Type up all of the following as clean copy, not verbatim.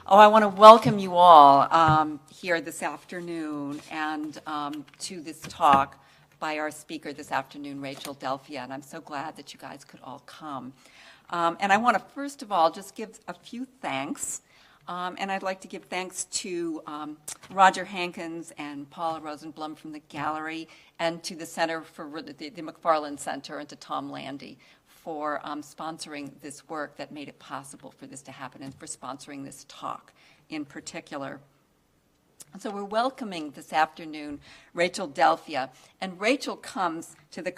Oh, I want to welcome you all here this afternoon and to this talk by our speaker this afternoon, Rachel Delphia, and I'm so glad that you guys could all come. And I want to first of all just give a few thanks, and I'd like to give thanks to Roger Hankins and Paula Rosenblum from the gallery, and to the Center for the McFarland Center, and to Tom Landy for sponsoring this work that made it possible for this to happen, and for sponsoring this talk in particular. So we're welcoming this afternoon Rachel Delphia, and Rachel comes to the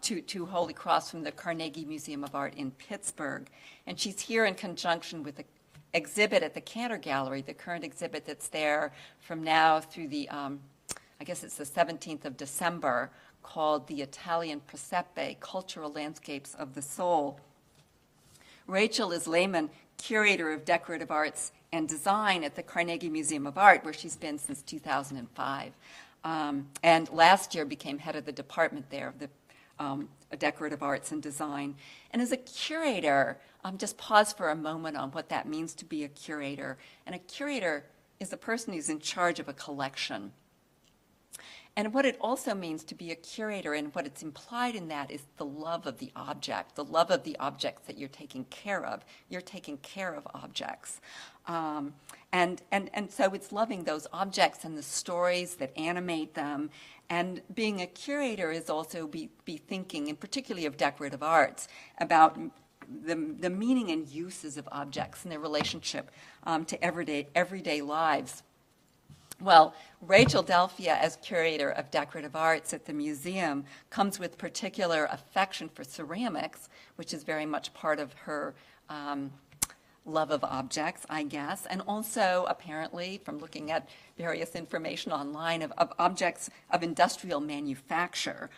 to Holy Cross from the Carnegie Museum of Art in Pittsburgh, and she's here in conjunction with the exhibit at the Cantor Gallery, the current exhibit that's there from now through the, I guess it's the 17th of December, called the Italian Presepe, Cultural Landscapes of the Soul. Rachel is Lehman, Curator of Decorative Arts and Design at the Carnegie Museum of Art, where she's been since 2005. And last year became head of the department there of the Decorative Arts and Design. And as a curator, just pause for a moment on what that means to be a curator. And a curator is a person who's in charge of a collection. And what it also means to be a curator, and what it's implied in that, is the love of the object, the love of the objects that you're taking care of. You're taking care of objects. And so it's loving those objects and the stories that animate them. And being a curator is also be thinking, and particularly of decorative arts, about the meaning and uses of objects and their relationship to everyday lives. Well, Rachel Delphia, as Curator of Decorative Arts at the museum, comes with particular affection for ceramics, which is very much part of her love of objects, I guess, and also, apparently, from looking at various information online, of objects of industrial manufacture,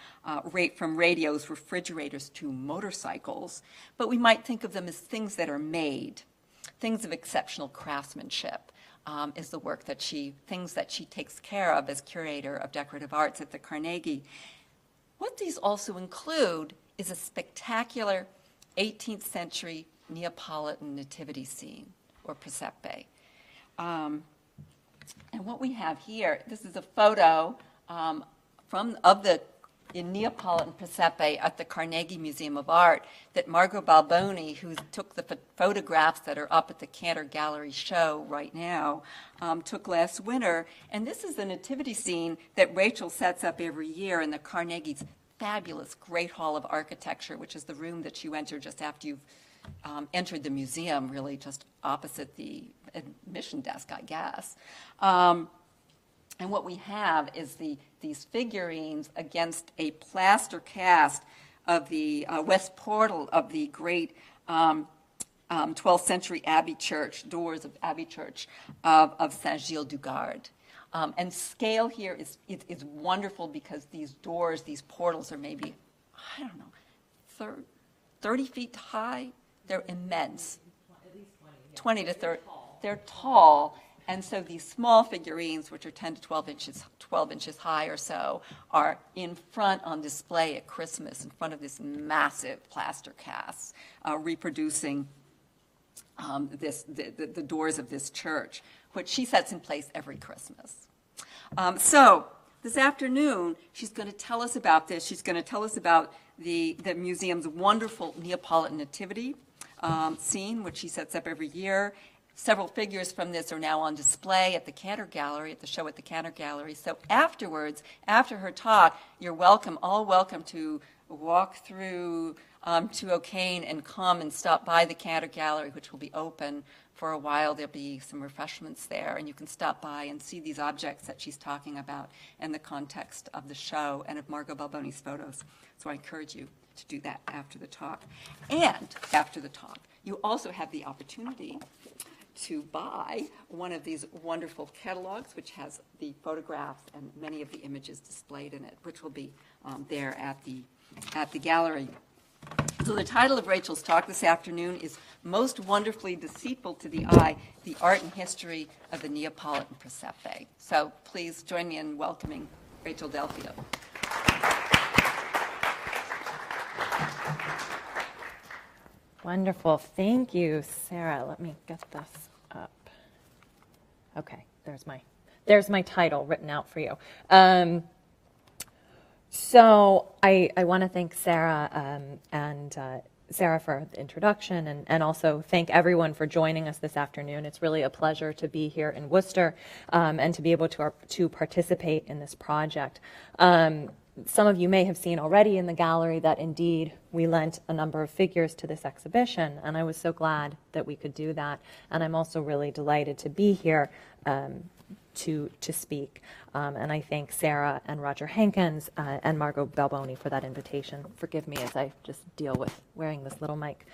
from radios, refrigerators, to motorcycles. But we might think of them as things that are made, things of exceptional craftsmanship. Is the work that things that she takes care of as Curator of Decorative Arts at the Carnegie. What these also include is a spectacular 18th century Neapolitan nativity scene, or Presepe. And what we have here, this is a photo in Neapolitan Presepe at the Carnegie Museum of Art that Margot Balboni, who took the photographs that are up at the Cantor Gallery show right now, took last winter. And this is the nativity scene that Rachel sets up every year in the Carnegie's fabulous Great Hall of Architecture, which is the room that you enter just after you've entered the museum, really just opposite the admission desk, I guess. And what we have is these figurines against a plaster cast of the west portal of the great 12th century Abbey Church, doors of Abbey Church of Saint-Gilles-du-Gard. And scale here is wonderful, because these doors, these portals are maybe, I don't know, 30 feet high. They're immense. At least 20 to 30. They're tall. And so these small figurines, which are 10 to 12 inches high or so, are in front on display at Christmas in front of this massive plaster cast, reproducing the doors of this church, which she sets in place every Christmas. So this afternoon, she's going to tell us about this. She's going to tell us about the museum's wonderful Neapolitan nativity scene, which she sets up every year. Several figures from this are now on display at the Cantor Gallery, at the show at the Cantor Gallery. So afterwards, after her talk, you're all welcome to walk through to O'Kane and come and stop by the Cantor Gallery, which will be open for a while. There'll be some refreshments there, and you can stop by and see these objects that she's talking about in the context of the show and of Margot Balboni's photos. So I encourage you to do that after the talk. And after the talk, you also have the opportunity to buy one of these wonderful catalogs, which has the photographs and many of the images displayed in it, which will be there at the gallery. So the title of Rachel's talk this afternoon is Most Wonderfully Deceitful to the Eye, the Art and History of the Neapolitan Presepe. So please join me in welcoming Rachel Delphia. Wonderful. Thank you, Sarah. Let me get this up. Okay, there's my title written out for you. So I want to thank Sarah and Sarah for the introduction, and also thank everyone for joining us this afternoon. It's really a pleasure to be here in Worcester and to be able to participate in this project. Some of you may have seen already in the gallery that indeed we lent a number of figures to this exhibition, and I was so glad that we could do that. And I'm also really delighted to be here to speak. And I thank Sarah and Roger Hankins and Margot Balboni for that invitation. Forgive me as I just deal with wearing this little mic.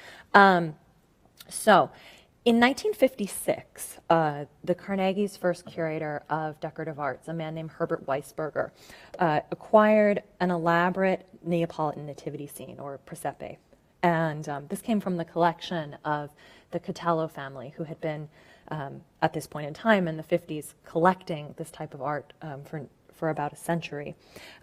So, in 1956, the Carnegie's first curator of decorative arts, a man named Herbert Weisberger, acquired an elaborate Neapolitan nativity scene, or Presepe. And this came from the collection of the Catello family, who had been, at this point in time in the 50s, collecting this type of art for about a century.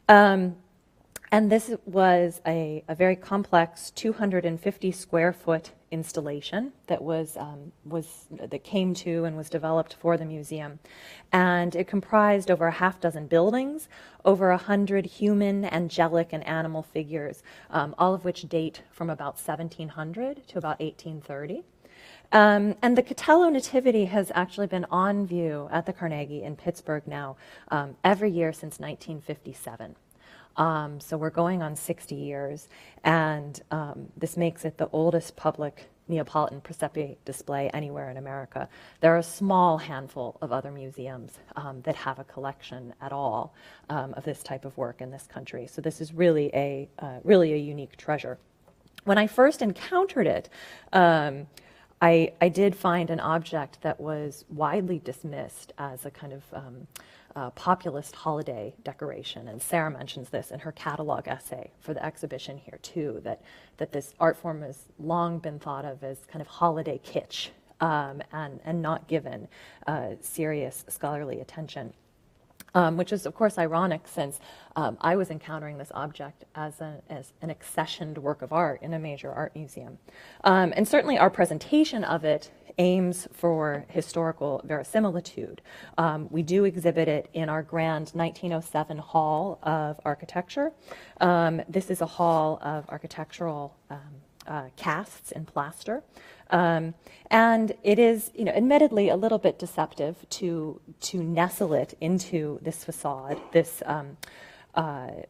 And this was a very complex 250 square foot installation that that came to and was developed for the museum. And it comprised over a half dozen buildings, over 100 human, angelic, and animal figures, all of which date from about 1700 to about 1830. And the Catello Nativity has actually been on view at the Carnegie in Pittsburgh now every year since 1957. So we're going on 60 years, and this makes it the oldest public Neapolitan Presepe display anywhere in America. There are a small handful of other museums that have a collection at all of this type of work in this country. So this is really a unique treasure. When I first encountered it, I did find an object that was widely dismissed as a kind of populist holiday decoration, and Sarah mentions this in her catalog essay for the exhibition here too, that this art form has long been thought of as kind of holiday kitsch and not given serious scholarly attention. Which is, of course, ironic since I was encountering this object as an accessioned work of art in a major art museum. And certainly our presentation of it aims for historical verisimilitude. We do exhibit it in our grand 1907 Hall of Architecture. This is a hall of architectural casts in plaster. And it is, admittedly a little bit deceptive to nestle it into this facade, this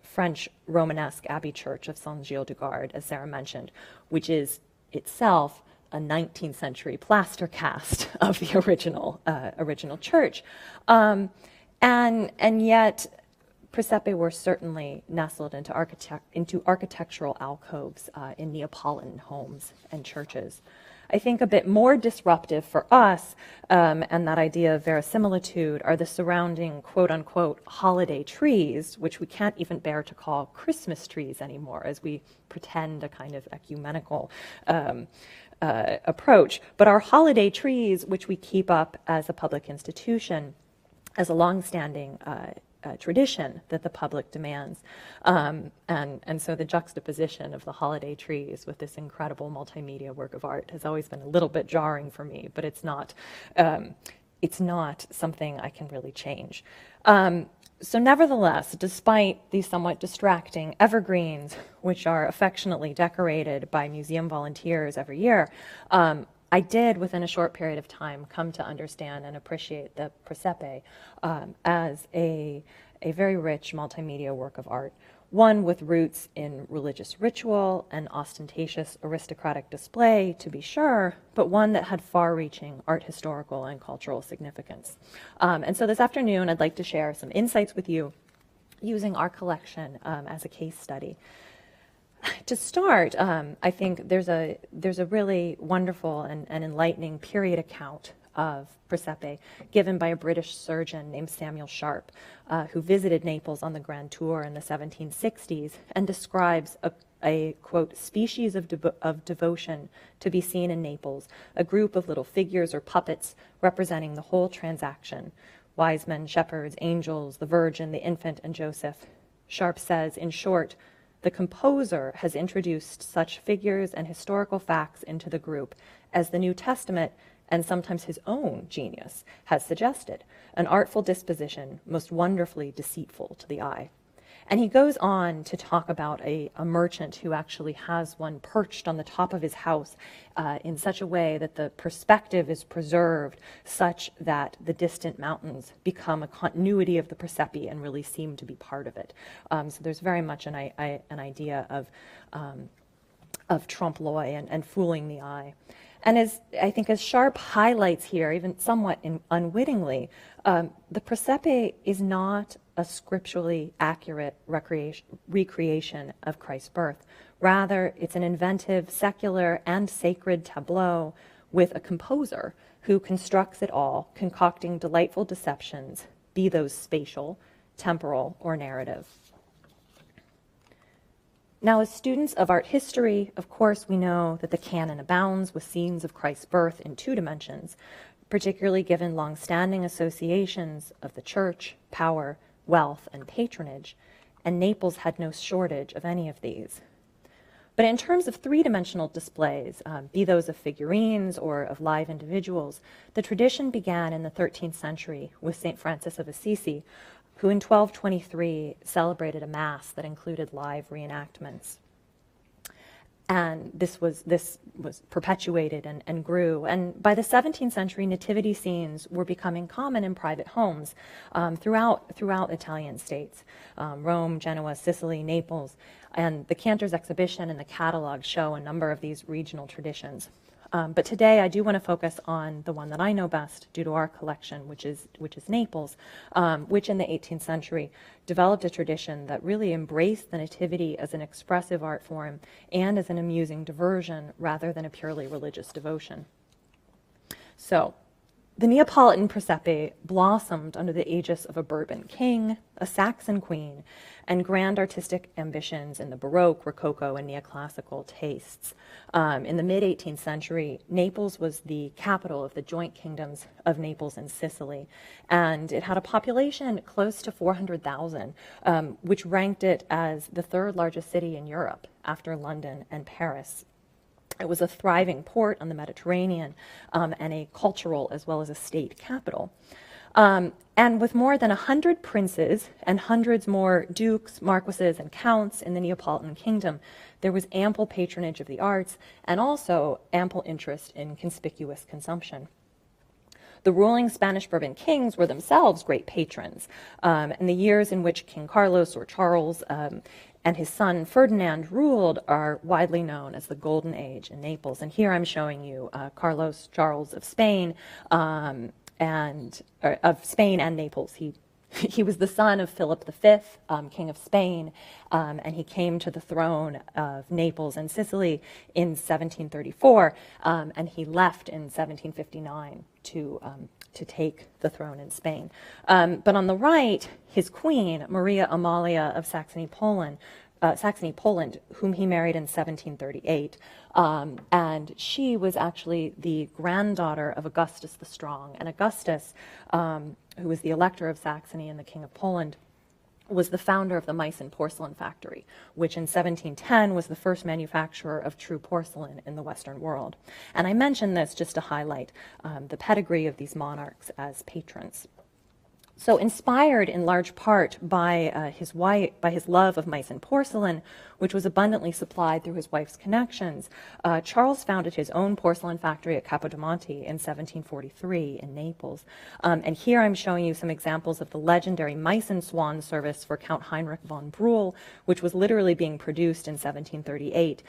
French Romanesque abbey church of Saint-Gilles-du-Gard, as Sarah mentioned, which is itself a 19th century plaster cast of the original church. And yet, Presepe were certainly nestled into architectural alcoves in Neapolitan homes and churches. I think a bit more disruptive for us, and that idea of verisimilitude, are the surrounding quote-unquote holiday trees, which we can't even bear to call Christmas trees anymore, as we pretend a kind of ecumenical approach. But our holiday trees, which we keep up as a public institution, as a longstanding tradition that the public demands. And so the juxtaposition of the holiday trees with this incredible multimedia work of art has always been a little bit jarring for me, but it's not something I can really change. So nevertheless, despite these somewhat distracting evergreens, which are affectionately decorated by museum volunteers every year, I did, within a short period of time, come to understand and appreciate the Presepe as a very rich multimedia work of art, one with roots in religious ritual and ostentatious aristocratic display, to be sure, but one that had far-reaching art historical and cultural significance. And so this afternoon, I'd like to share some insights with you using our collection as a case study. To start, I think there's a really wonderful and enlightening period account of Presepe given by a British surgeon named Samuel Sharp, who visited Naples on the Grand Tour in the 1760s and describes a quote, species of devotion to be seen in Naples, a group of little figures or puppets representing the whole transaction, wise men, shepherds, angels, the Virgin, the infant, and Joseph. Sharp says, in short, the composer has introduced such figures and historical facts into the group as the New Testament and sometimes his own genius, has suggested, an artful disposition most wonderfully deceitful to the eye. And he goes on to talk about a merchant who actually has one perched on the top of his house in such a way that the perspective is preserved such that the distant mountains become a continuity of the Presepe and really seem to be part of it. So there's very much an idea of trompe-l'oeil and fooling the eye. And I think as Sharp highlights here, even somewhat unwittingly, the Presepe is not a scripturally accurate recreation of Christ's birth. Rather, it's an inventive, secular, and sacred tableau with a composer who constructs it all, concocting delightful deceptions, be those spatial, temporal, or narrative. Now, as students of art history, of course, we know that the canon abounds with scenes of Christ's birth in 2 dimensions, particularly given long-standing associations of the church, power, wealth, and patronage, and Naples had no shortage of any of these. But in terms of 3-dimensional displays, be those of figurines or of live individuals, the tradition began in the 13th century with St. Francis of Assisi, who in 1223 celebrated a mass that included live reenactments. And this was perpetuated and grew. And by the 17th century, nativity scenes were becoming common in private homes throughout Italian states, Rome, Genoa, Sicily, Naples. And the Cantor's exhibition and the catalog show a number of these regional traditions. But today I do want to focus on the one that I know best due to our collection, which is Naples, which in the 18th century developed a tradition that really embraced the Nativity as an expressive art form and as an amusing diversion rather than a purely religious devotion. So, the Neapolitan Presepe blossomed under the aegis of a Bourbon king, a Saxon queen, and grand artistic ambitions in the Baroque, Rococo, and neoclassical tastes. In the mid-18th century, Naples was the capital of the joint kingdoms of Naples and Sicily, and it had a population close to 400,000, which ranked it as the 3rd largest city in Europe after London and Paris. It was a thriving port on the Mediterranean and a cultural as well as a state capital. And with more than 100 princes and hundreds more dukes, marquises, and counts in the Neapolitan kingdom, there was ample patronage of the arts and also ample interest in conspicuous consumption. The ruling Spanish Bourbon kings were themselves great patrons. And the years in which King Carlos or Charles and his son Ferdinand ruled are widely known as the Golden Age in Naples. And here I'm showing you Carlos Charles of Spain, of Spain and Naples. He was the son of Philip V, King of Spain, and he came to the throne of Naples and Sicily in 1734, and he left in 1759 to take the throne in Spain. But on the right, his queen, Maria Amalia of Saxony-Poland, whom he married in 1738. And she was actually the granddaughter of Augustus the Strong. And Augustus, who was the Elector of Saxony and the King of Poland, was the founder of the Meissen porcelain factory, which in 1710 was the first manufacturer of true porcelain in the Western world. And I mention this just to highlight the pedigree of these monarchs as patrons. So inspired in large part by his love of Meissen porcelain, which was abundantly supplied through his wife's connections, Charles founded his own porcelain factory at Capodimonte in 1743 in Naples. And here I'm showing you some examples of the legendary Meissen swan service for Count Heinrich von Brühl, which was literally being produced in 1738,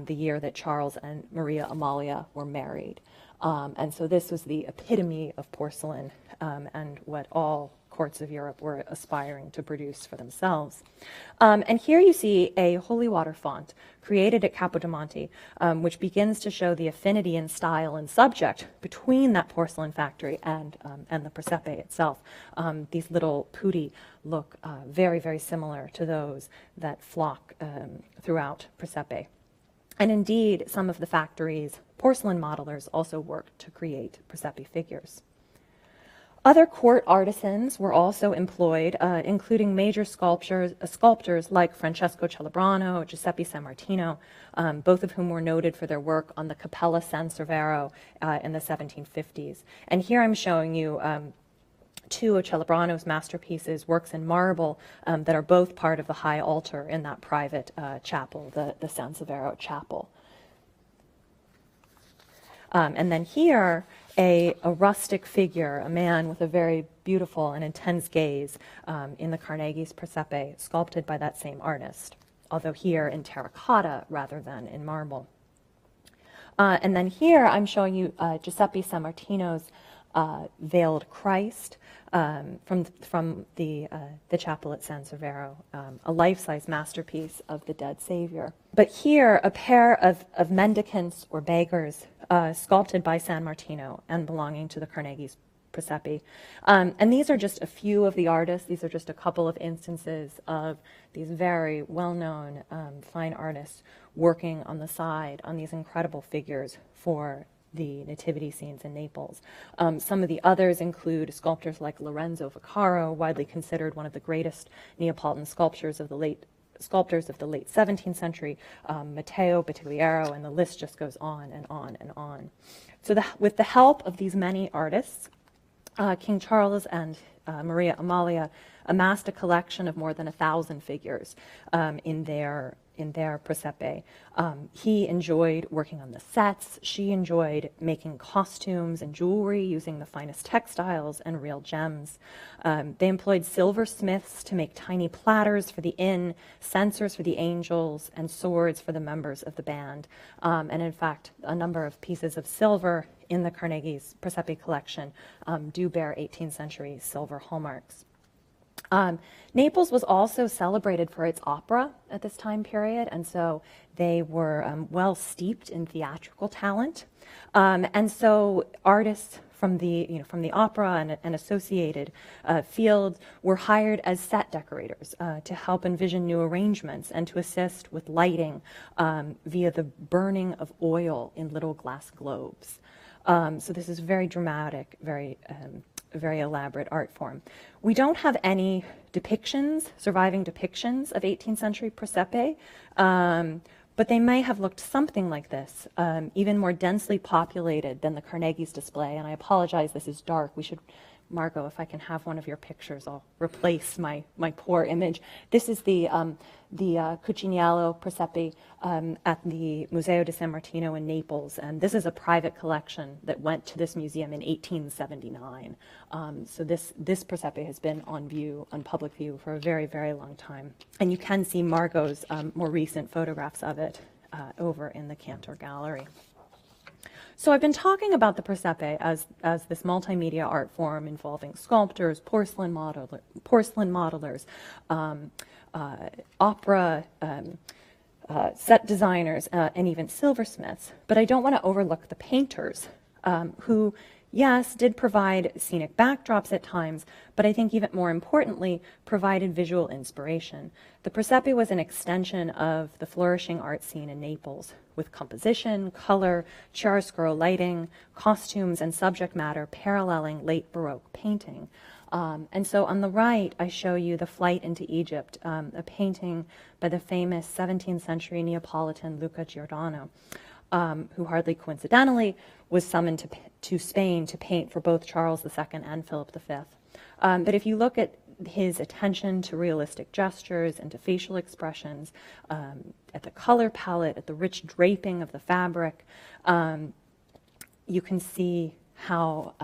the year that Charles and Maria Amalia were married. And so this was the epitome of porcelain and what all courts of Europe were aspiring to produce for themselves. And here you see a holy water font created at Capodimonte, which begins to show the affinity in style and subject between that porcelain factory and the Presepe itself. These little putti look very, very similar to those that flock throughout Presepe. And indeed, some of the factory's porcelain modelers also worked to create Presepe figures. Other court artisans were also employed, including major sculptors like Francesco Celebrano, Giuseppe Sammartino, both of whom were noted for their work on the Cappella San Severo in the 1750s. And here I'm showing you two of Celebrano's masterpieces, works in marble, that are both part of the high altar in that private chapel, the San Severo Chapel. And then here, a rustic figure, a man with a very beautiful and intense gaze in the Carnegie's Presepe, sculpted by that same artist, although here in terracotta rather than in marble. And then here I'm showing you Giuseppe Sammartino's Veiled Christ from the chapel at San Severo, a life-size masterpiece of the dead Savior. But here, a pair of mendicants or beggars sculpted by Sammartino and belonging to the Carnegie's Presepe. And these are just a few of the artists. These are just a couple of instances of these very well-known fine artists working on the side on these incredible figures for the nativity scenes in Naples. Some of the others include sculptors like Lorenzo Vacarro, widely considered one of the greatest Neapolitan sculptors of the late 17th century, Matteo Bottigliero, and the list just goes on and on and on. So with the help of these many artists, King Charles and Maria Amalia amassed a collection of more than 1,000 figures in their Presepe. He enjoyed working on the sets. She enjoyed making costumes and jewelry using the finest textiles and real gems. They employed silversmiths to make tiny platters for the inn, censers for the angels, and swords for the members of the band. And in fact, a number of pieces of silver in the Carnegie's Presepe collection do bear 18th century silver hallmarks. Naples was also celebrated for its opera at this time period, and so they were well steeped in theatrical talent. And so artists from the opera and associated fields were hired as set decorators to help envision new arrangements and to assist with lighting via the burning of oil in little glass globes. So this is very dramatic, very elaborate art form. We don't have any surviving depictions of 18th century Presepe, but they may have looked something like this, even more densely populated than the Carnegie's display. And I apologize, this is dark. Margot, if I can have one of your pictures, I'll replace my poor image. This is the Cuciniello Presepe at the Museo di San Martino in Naples, and this is a private collection that went to this museum in 1879. So this Presepe has been on public view for a very, very long time. And you can see Margot's more recent photographs of it over in the Cantor Gallery. So I've been talking about the Presepe as this multimedia art form involving sculptors, porcelain modelers, opera, set designers, and even silversmiths. But I don't want to overlook the painters who, yes, did provide scenic backdrops at times, but I think even more importantly, provided visual inspiration. The Presepe was an extension of the flourishing art scene in Naples, with composition, color, chiaroscuro lighting, costumes, and subject matter paralleling late Baroque painting. And so on the right, I show you The Flight into Egypt, a painting by the famous 17th century Neapolitan Luca Giordano, who hardly coincidentally was summoned to Spain to paint for both Charles II and Philip V. But if you look at his attention to realistic gestures and to facial expressions, at the color palette, at the rich draping of the fabric, you can see how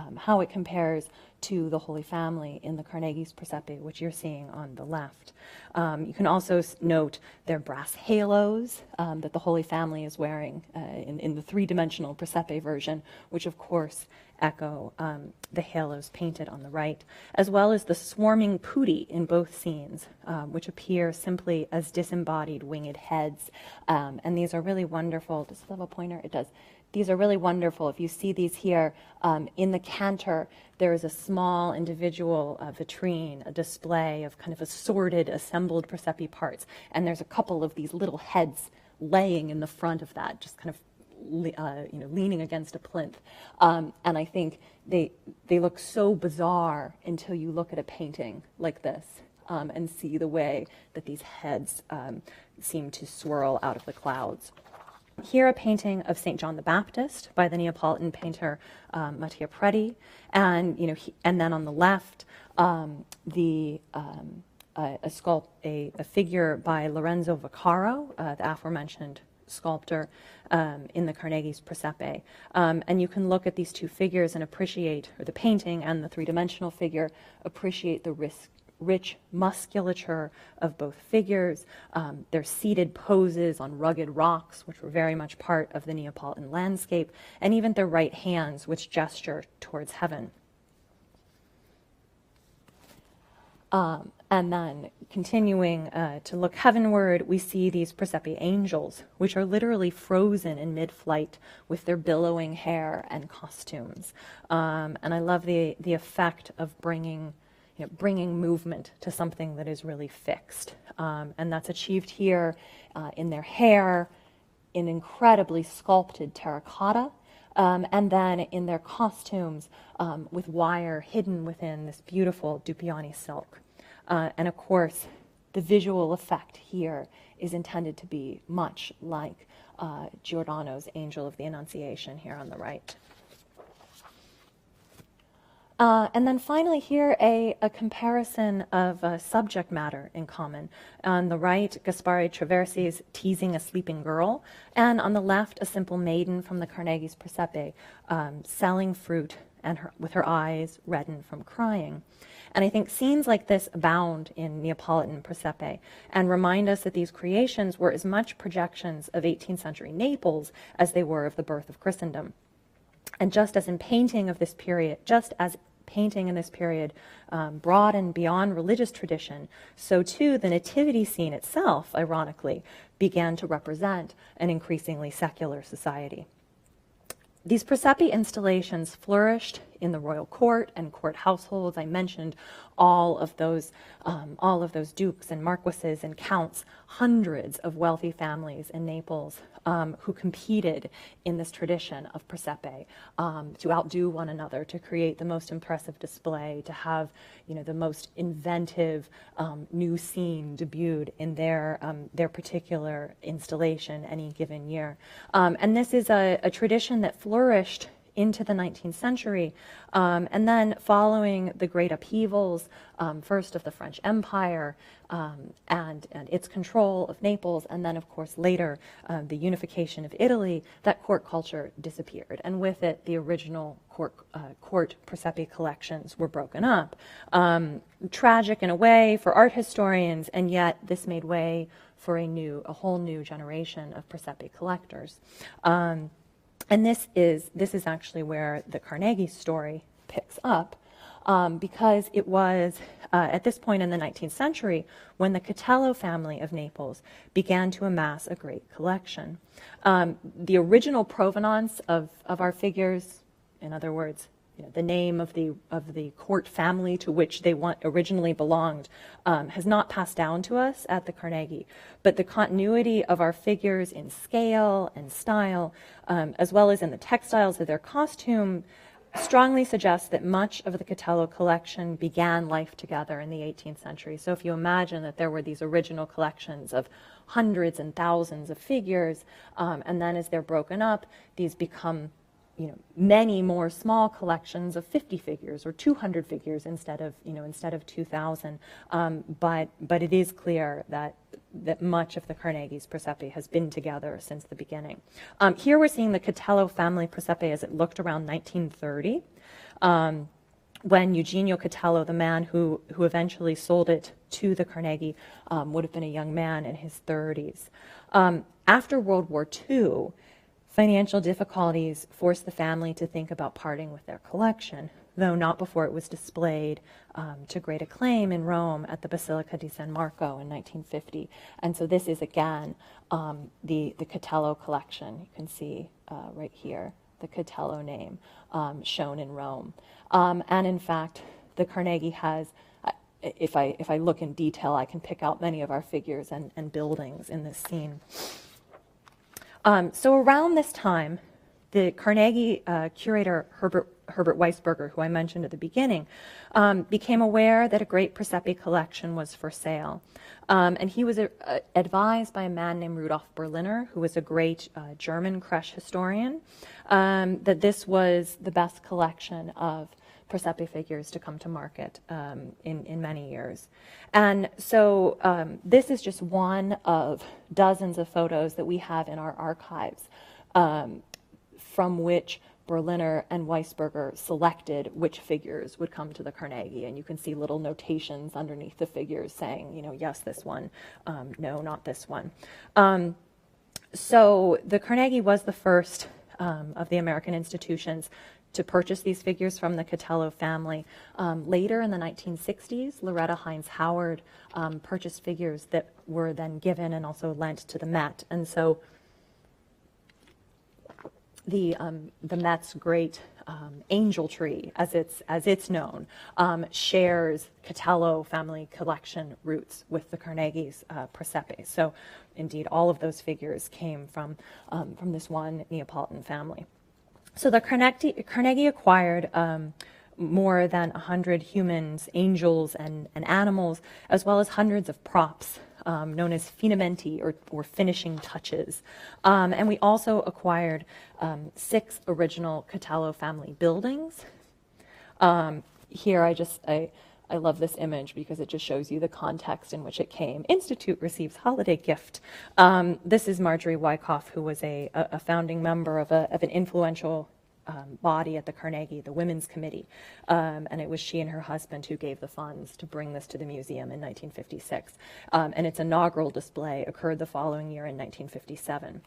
it compares to the Holy Family in the Carnegie's Presepe, which you're seeing on the left. You can also note their brass halos that the Holy Family is wearing in the three-dimensional Presepe version, which of course echo the halos painted on the right, as well as the swarming putti in both scenes, which appear simply as disembodied winged heads. And these are really wonderful. Does it have a pointer? It does. These are really wonderful. If you see these here, in the cantor, there is a small individual vitrine, a display of kind of assorted, assembled Presepe parts. And there's a couple of these little heads laying in the front of that, just kind of leaning against a plinth. And I think they look so bizarre until you look at a painting like this and see the way that these heads seem to swirl out of the clouds. Here, a painting of St. John the Baptist by the Neapolitan painter Mattia Preti, and and then on the left, a figure by Lorenzo Vacarro, the aforementioned sculptor in the Carnegie's Presepe. And you can look at these two figures and appreciate, or the painting and the three-dimensional figure, appreciate the rich musculature of both figures, their seated poses on rugged rocks, which were very much part of the Neapolitan landscape, and even their right hands, which gesture towards heaven. And then continuing to look heavenward, we see these Presepe angels, which are literally frozen in mid-flight with their billowing hair and costumes. And I love the effect of bringing movement to something that is really fixed. And that's achieved here in their hair, in incredibly sculpted terracotta, and then in their costumes with wire hidden within this beautiful Duppiani silk. And of course, the visual effect here is intended to be much like Giordano's Angel of the Annunciation here on the right. And then finally here, a comparison of subject matter in common. On the right, Gaspare Traversi's Teasing a Sleeping Girl, and on the left, a simple maiden from the Carnegie's Presepe, selling fruit and with her eyes reddened from crying. And I think scenes like this abound in Neapolitan Presepe and remind us that these creations were as much projections of 18th century Naples as they were of the birth of Christendom. And just as painting in this period broadened beyond religious tradition, so too the nativity scene itself, ironically, began to represent an increasingly secular society. These Presepe installations flourished in the royal court and court households. I mentioned all of those dukes and marquises and counts, hundreds of wealthy families in Naples who competed in this tradition of Presepe to outdo one another, to create the most impressive display, to have the most inventive new scene debuted in their particular installation any given year. And this is a tradition that flourished into the 19th century, and then following the great upheavals, first of the French Empire and its control of Naples, and then of course later the unification of Italy, that court culture disappeared, and with it the original court Presepe collections were broken up. Tragic in a way for art historians, and yet this made way for a whole new generation of Presepe collectors. And this is actually where the Carnegie story picks up, because it was at this point in the 19th century when the Catello family of Naples began to amass a great collection. The original provenance of our figures, in other words, the name of the court family to which they originally belonged, has not passed down to us at the Carnegie, but the continuity of our figures in scale and style, as well as in the textiles of their costume, strongly suggests that much of the Catello collection began life together in the 18th century. So if you imagine that there were these original collections of hundreds and thousands of figures, and then as they're broken up, these become many more small collections of 50 figures or 200 figures instead of 2,000. But it is clear that much of the Carnegie's Presepe has been together since the beginning. Here we're seeing the Catello family Presepe as it looked around 1930, when Eugenio Catello, the man who eventually sold it to the Carnegie, would have been a young man in his 30s. After World War II, financial difficulties forced the family to think about parting with their collection, though not before it was displayed to great acclaim in Rome at the Basilica di San Marco in 1950. And so this is, again, the Catello collection. You can see right here the Catello name shown in Rome. And in fact, the Carnegie has, if I look in detail, I can pick out many of our figures and buildings in this scene. So around this time, the Carnegie curator Herbert Weisberger, who I mentioned at the beginning, became aware that a great Presepe collection was for sale. And he was advised by a man named Rudolf Berliner, who was a great German Kresch historian, that this was the best collection of Presepe figures to come to market in many years. And so this is just one of dozens of photos that we have in our archives from which Berliner and Weisberger selected which figures would come to the Carnegie. And you can see little notations underneath the figures saying, yes, this one, no, not this one. So the Carnegie was the first of the American institutions to purchase these figures from the Catello family. Later in the 1960s, Loretta Hines Howard purchased figures that were then given and also lent to the Met. And so the Met's great angel tree, as it's known, shares Catello family collection roots with the Carnegie's Presepe. So, indeed, all of those figures came from this one Neapolitan family. So the Carnegie acquired more than 100 humans, angels, and animals, as well as hundreds of props known as finimenti, or finishing touches. And we also acquired 6 original Catello family buildings. Here I love this image because it just shows you the context in which it came. Institute receives holiday gift. This is Marjorie Wyckoff, who was a founding member of an influential body at the Carnegie, the Women's Committee. And it was she and her husband who gave the funds to bring this to the museum in 1956. And its inaugural display occurred the following year in 1957.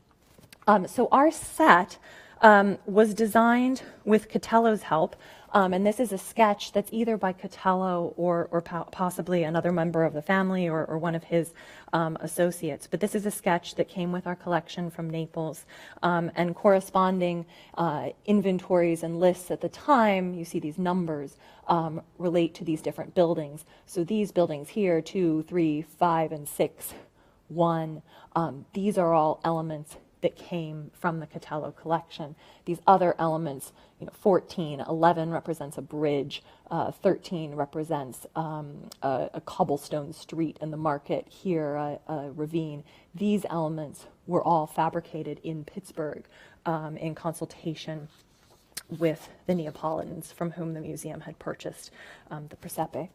So our set was designed with Catello's help, and this is a sketch that's either by Catello or possibly another member of the family or one of his associates. But this is a sketch that came with our collection from Naples, and corresponding inventories and lists at the time, you see these numbers, relate to these different buildings. So these buildings here, 2, 3, 5, and 6, 1, these are all elements that came from the Catello collection. These other elements, 14, 11 represents a bridge, 13 represents a cobblestone street in the market, here a ravine. These elements were all fabricated in Pittsburgh in consultation with the Neapolitans from whom the museum had purchased the Presepe.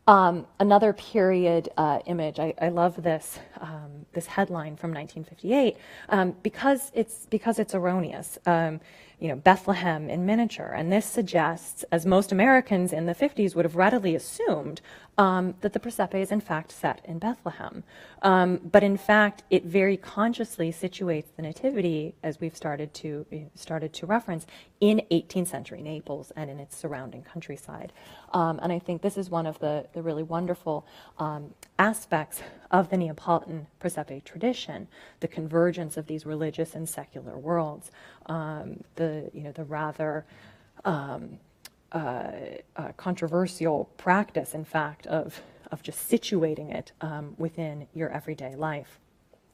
Another period image, I love this this headline from 1958 because it's erroneous. Bethlehem in miniature, and this suggests, as most Americans in the 50s would have readily assumed, that the Presepe is in fact set in Bethlehem. But in fact, it very consciously situates the Nativity, as we've started to reference, in 18th century Naples and in its surrounding countryside. And I think this is one of the really wonderful aspects of the Neapolitan Presepe tradition, the convergence of these religious and secular worlds, the rather controversial practice, in fact, of just situating it within your everyday life.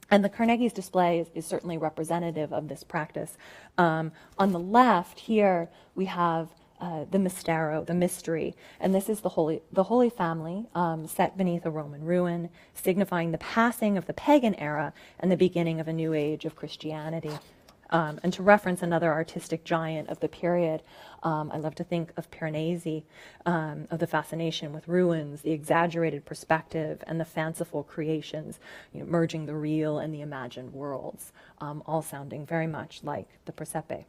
And the Carnegie's display is certainly representative of this practice. On the left here, we have the Mistero, the mystery, and this is the Holy Family set beneath a Roman ruin, signifying the passing of the pagan era and the beginning of a new age of Christianity. And to reference another artistic giant of the period, I love to think of Piranesi, of the fascination with ruins, the exaggerated perspective, and the fanciful creations, merging the real and the imagined worlds, all sounding very much like the Presepe.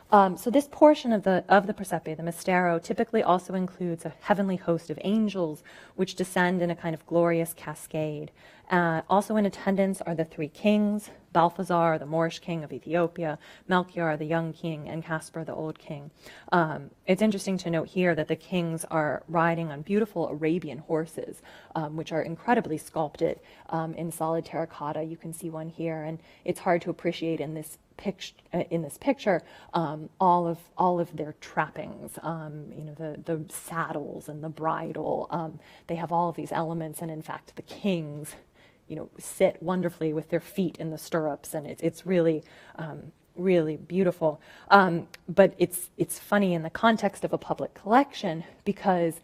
So this portion of the Presepe, the Mistero, typically also includes a heavenly host of angels which descend in a kind of glorious cascade. Also in attendance are the 3 kings, Balthazar, the Moorish king of Ethiopia, Melchior, the young king, and Caspar, the old king. It's interesting to note here that the kings are riding on beautiful Arabian horses, which are incredibly sculpted in solid terracotta. You can see one here, and it's hard to appreciate in this picture, all of their trappings, the saddles and the bridle. They have all of these elements, and in fact, the kings sit wonderfully with their feet in the stirrups, and it's really, really beautiful. But it's funny in the context of a public collection because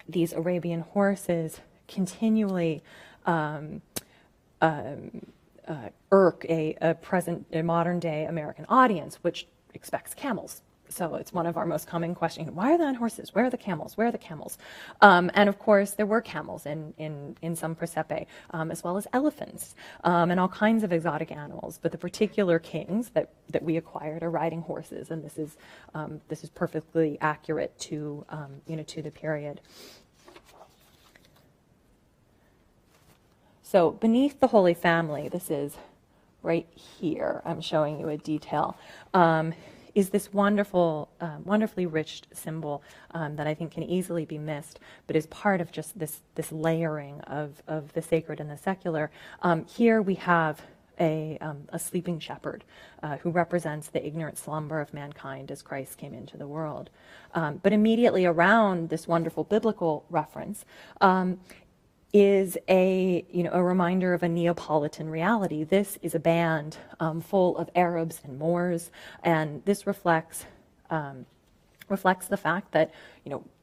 these Arabian horses continually irk a modern day American audience, which expects camels. So it's one of our most common questions. Why are there on horses? Where are the camels? Where are the camels? And of course, there were camels in some Presepe, as well as elephants, and all kinds of exotic animals. But the particular kings that we acquired are riding horses, and this is perfectly accurate to to the period. So beneath the Holy Family, this is right here, I'm showing you a detail, is this wonderful, wonderfully rich symbol that I think can easily be missed, but is part of just this layering of the sacred and the secular. Here we have a sleeping shepherd who represents the ignorant slumber of mankind as Christ came into the world. But immediately around this wonderful biblical reference is a reminder of a Neapolitan reality. This is a band full of Arabs and Moors, and this reflects the fact that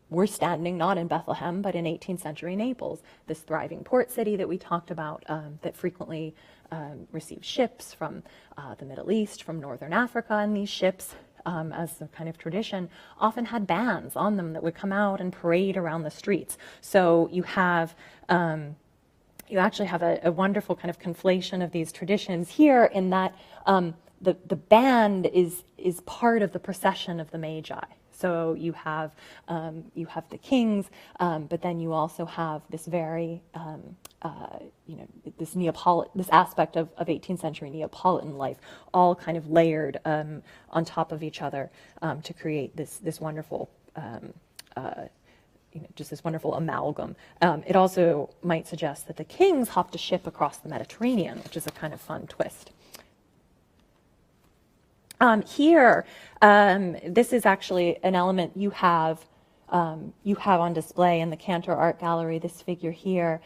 we're standing not in Bethlehem but in 18th century Naples, this thriving port city that we talked about that frequently received ships from the Middle East, from Northern Africa, and these ships, as a kind of tradition, often had bands on them that would come out and parade around the streets. So you actually have a wonderful kind of conflation of these traditions here, in that the band is part of the procession of the Magi. So you have the kings, but then you also have this very this aspect of 18th century Neapolitan life, all kind of layered on top of each other to create this wonderful just this wonderful amalgam. It also might suggest that the kings hopped a ship across the Mediterranean, which is a kind of fun twist. Here, this is actually an element you have on display in the Cantor Art Gallery. This figure here,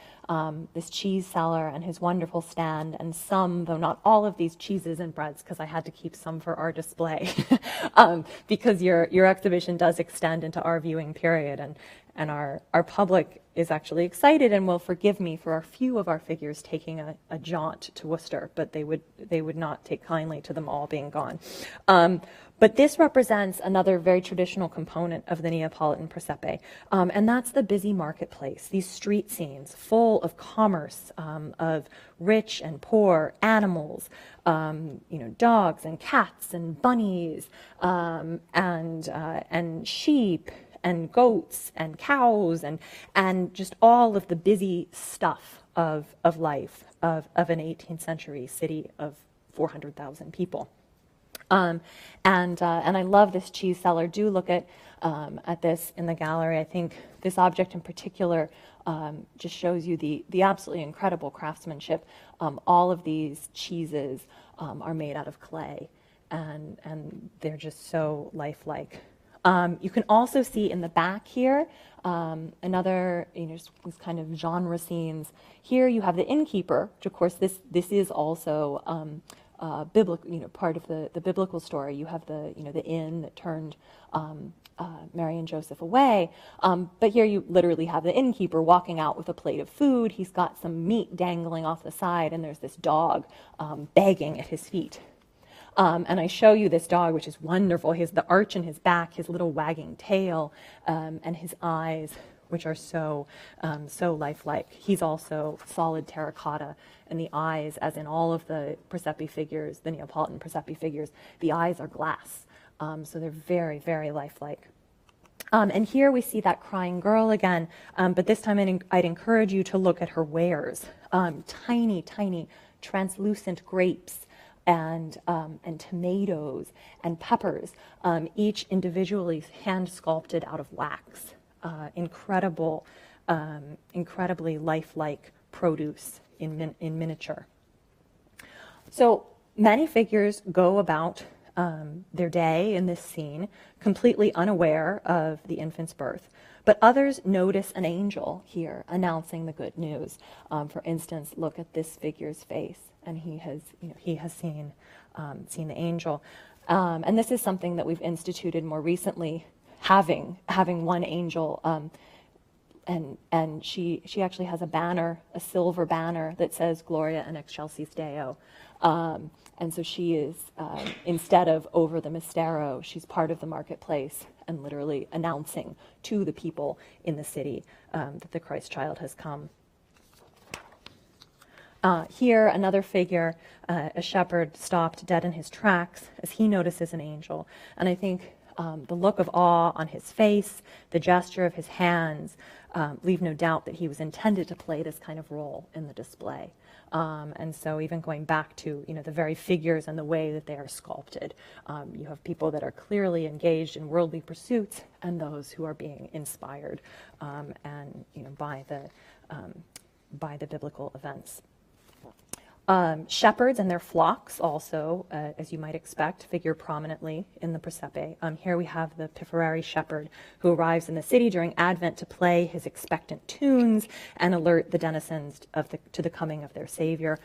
this cheese seller and his wonderful stand, and some, though not all, of these cheeses and breads, because I had to keep some for our display, because your exhibition does extend into our viewing period, and our public is actually excited and will forgive me for a few of our figures taking a jaunt to Worcester, but they would not take kindly to them all being gone. But this represents another very traditional component of the Neapolitan Presepe, and that's the busy marketplace, these street scenes full of commerce, of rich and poor animals, dogs and cats and bunnies, and sheep and goats and cows and just all of the busy stuff of life of an 18th century city of 400,000 people. And I love this cheese seller. Do look at this in the gallery. I think this object in particular just shows you the absolutely incredible craftsmanship. All of these cheeses are made out of clay, and they're just so lifelike. You can also see in the back here another, these kind of genre scenes. Here you have the innkeeper, which of course this is also biblical, part of the biblical story. You have the inn that turned Mary and Joseph away, but here you literally have the innkeeper walking out with a plate of food. He's got some meat dangling off the side, and there's this dog begging at his feet. And I show you this dog, which is wonderful. He has the arch in his back, his little wagging tail, and his eyes, which are so lifelike. He's also solid terracotta, and the eyes, as in all of the Presepe figures, the Neapolitan Presepe figures, the eyes are glass. So they're very, very lifelike. And here we see that crying girl again, but this time I'd encourage you to look at her wares. Tiny, tiny, translucent grapes, and tomatoes and peppers, each individually hand sculpted out of wax. Incredibly lifelike produce in miniature. So many figures go about their day in this scene, completely unaware of the infant's birth. But others notice an angel here announcing the good news. For instance, look at this figure's face, and he has seen the angel. And this is something that we've instituted more recently, having one angel. And she actually has a banner, a silver banner that says Gloria in Excelsis Deo. And so she is, instead of over the Mistero, she's part of the marketplace and literally announcing to the people in the city that the Christ child has come. Here, another figure, a shepherd stopped dead in his tracks as he notices an angel. And I think the look of awe on his face, the gesture of his hands, leave no doubt that he was intended to play this kind of role in the display. And so even going back to the very figures and the way that they are sculpted, you have people that are clearly engaged in worldly pursuits and those who are being inspired and by the biblical events. Shepherds and their flocks also, as you might expect, figure prominently in the Presepe. Here we have the Piferari shepherd who arrives in the city during Advent to play his expectant tunes and alert the denizens to the coming of their Savior.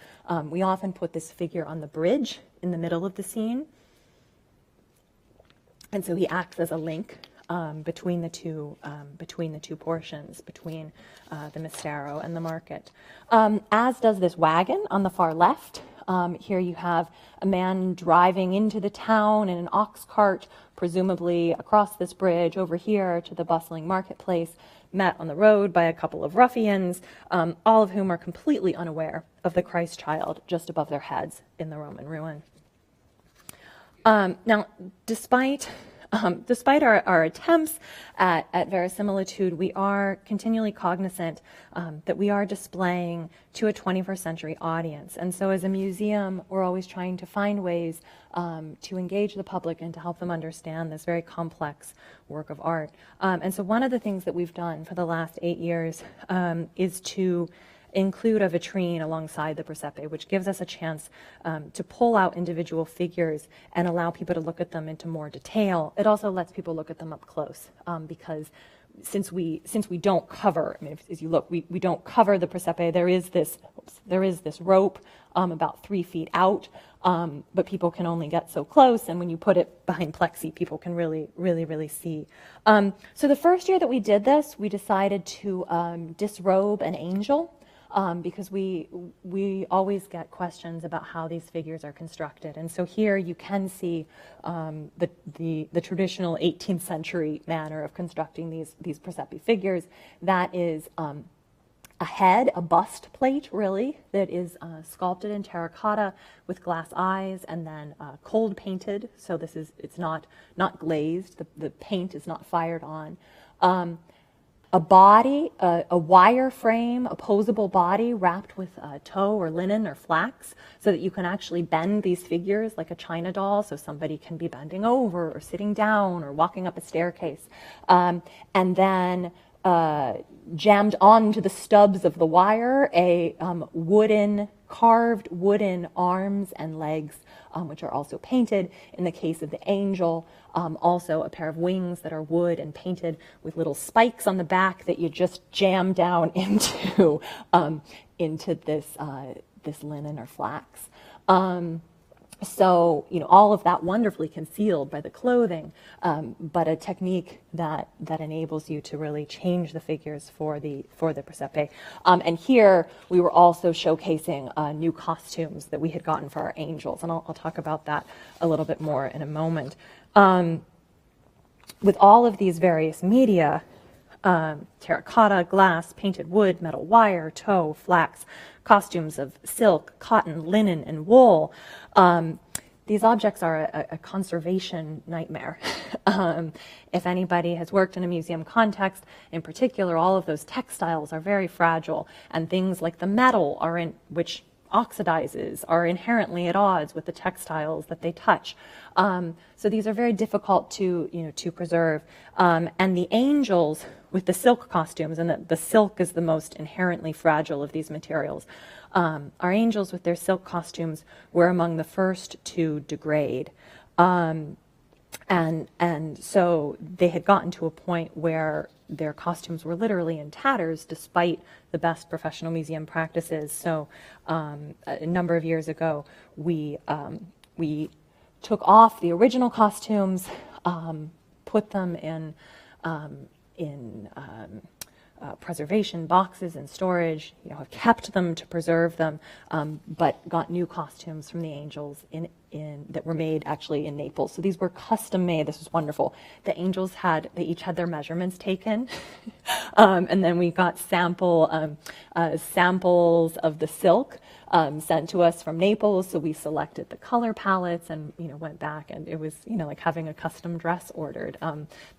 We often put this figure on the bridge in the middle of the scene. And so he acts as a link between the two portions, between the Mistero and the market. As does this wagon on the far left. Here you have a man driving into the town in an ox cart, presumably across this bridge over here to the bustling marketplace, met on the road by a couple of ruffians, all of whom are completely unaware of the Christ child just above their heads in the Roman ruin. Now, despite our attempts at verisimilitude, we are continually cognizant that we are displaying to a 21st century audience. And so as a museum, we're always trying to find ways to engage the public and to help them understand this very complex work of art. And so one of the things that we've done for the last 8 years is to include a vitrine alongside the Presepe, which gives us a chance to pull out individual figures and allow people to look at them into more detail. It also lets people look at them up close because since we don't cover, as you look, we don't cover the Presepe. There is this rope about 3 feet out, but people can only get so close, and when you put it behind plexi, people can really see. So the first year that we did this, we decided to disrobe an angel. Because we always get questions about how these figures are constructed. And so here you can see the traditional 18th century manner of constructing these Presepe figures. That is a head, a bust plate really, that is sculpted in terracotta with glass eyes and then cold painted. So it's not glazed, the paint is not fired on. A body, a wire frame, opposable body wrapped with tow or linen or flax so that you can actually bend these figures like a china doll, so somebody can be bending over or sitting down or walking up a staircase. And then jammed onto the stubs of the wire a carved wooden arms and legs, which are also painted. In the case of the angel, also a pair of wings that are wood and painted with little spikes on the back that you just jam down into this linen or flax. So, all of that wonderfully concealed by the clothing, but a technique that enables you to really change the figures for the Presepe. And here we were also showcasing new costumes that we had gotten for our angels, and I'll talk about that a little bit more in a moment. With all of these various media, terracotta, glass, painted wood, metal wire, tow, flax, costumes of silk, cotton, linen, and wool. These objects are a conservation nightmare. If anybody has worked in a museum context, in particular, all of those textiles are very fragile, and things like the metal which oxidizes are inherently at odds with the textiles that they touch. So these are very difficult to preserve. And the angels with the silk costumes, and the silk is the most inherently fragile of these materials. Our angels with their silk costumes were among the first to degrade. And so they had gotten to a point where their costumes were literally in tatters despite the best professional museum practices. So a number of years ago, we took off the original costumes, put them in preservation boxes and storage, have kept them to preserve them, but got new costumes from the angels that were made actually in Naples. So these were custom made. This was wonderful. The angels they each had their measurements taken, and then we got samples of the silk sent to us from Naples. So we selected the color palettes and went back, and it was like having a custom dress ordered.